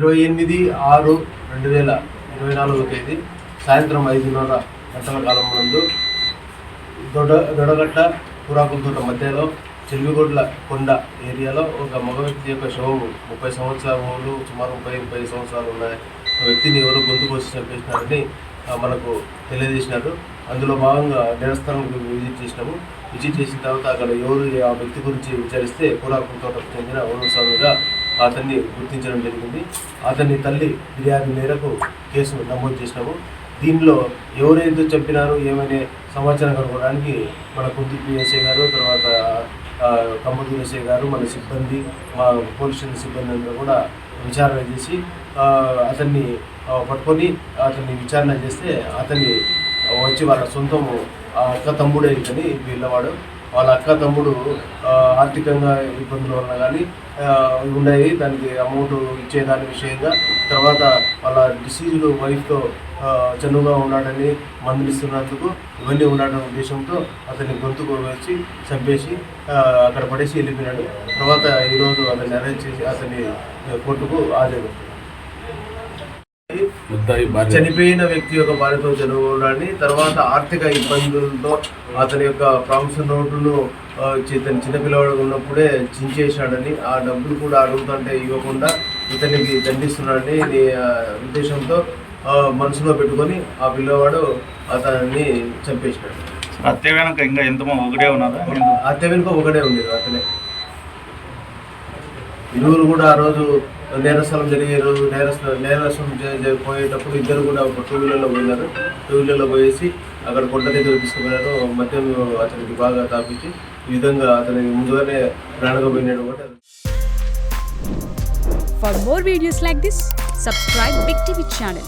28/6/2024 తేదీ సాయంత్రం 5:30 గంటల కాలం నందు దొడగట్ట పురాకులతోట మధ్యలో చెల్విగొడ్ల కొండ ఏరియాలో ఒక మగ వ్యక్తి యొక్క శవం 30 సంవత్సరాలు సుమారు 30 సంవత్సరాలు ఉన్న వ్యక్తిని ఎవరో గొంతు కోసి చంపేసినారని మనకు తెలియజేసినారు. అందులో భాగంగా నేరస్థానానికి విజిట్ చేసిన తర్వాత అక్కడ ఎవరు ఆ వ్యక్తి గురించి విచారిస్తే పురాకులతోటకు చెందిన ఓనర్స్వామిగా అతన్ని గుర్తించడం జరిగింది. అతని తల్లి ఫిర్యాదు మేరకు కేసు నమోదు చేసినాము. దీనిలో ఎవరైతే చంపినారో ఏమనే సమాచారం కనుగొనడానికి మన కుర్తి పిఎస్ఐ గారు, తర్వాత కమ్మదూరు ఎస్ఐ గారు, మన సిబ్బంది, మా పోలీస్ స్టేషన్ సిబ్బంది అందరూ కూడా విచారణ చేసి అతన్ని పట్టుకొని అతన్ని విచారణ చేస్తే అతన్ని వచ్చి వాళ్ళ సొంతము అక్క తమ్ముడే ఇతని పిల్లవాడు. వాళ్ళ అక్క తమ్ముడు ఆర్థికంగా ఇబ్బందుల వలన కానీ ఉన్నాయి, దానికి అమౌంట్ ఇచ్చేదాని విషయంగా, తర్వాత వాళ్ళ డిసీజ్డ్ వైఫ్తో చనువుగా ఉన్నాడని మందులిస్తున్నందుకు ఇవన్నీ ఉండడం ఉద్దేశంతో అతన్ని గొంతుకు వేసి చంపేసి అక్కడ పడేసి వెళ్ళిపోయినాడు. తర్వాత ఈరోజు అతన్ని అరెస్ట్ చేసి అతన్ని కోర్టుకు హాజరు. చనిపోయిన వ్యక్తి యొక్క భార్యతో చదువుకోవడాన్ని, తర్వాత ఆర్థిక ఇబ్బందులతో అతని యొక్క ప్రామిసరీ నోటును చిన్నపిల్లవాడు ఉన్నప్పుడే చించేశాడని, ఆ డబ్బులు కూడా అడుగుతుంటే ఇవ్వకుండా ఇతనికి దండిస్తున్నాడని ఉద్దేశంతో మనసులో పెట్టుకొని ఆ పిల్లవాడు అతన్ని చంపేసినాడు. హత్య వెనుక ఇంకా ఎంతమంది ఒకటే ఉన్నారా? హత్య వెనుక ఒకటే ఉండేది అతనే. ఇరువురు కూడా ఆ రోజు నేరస్థలం జరిగే రోజు నేరస్థలం పోయేటప్పుడు ఇద్దరు కూడా ఒక 2 వీలర్లో పోయినారు. 2 వీలర్లో పోయేసి అక్కడ కొండ దగ్గర తీసుకుపోయినారు. మద్యం అతనికి బాగా తాపించి ఈ విధంగా అతనికి ముందుగానే ప్రాణంగా పోయినాడు. For more videos like this, subscribe Big TV channel.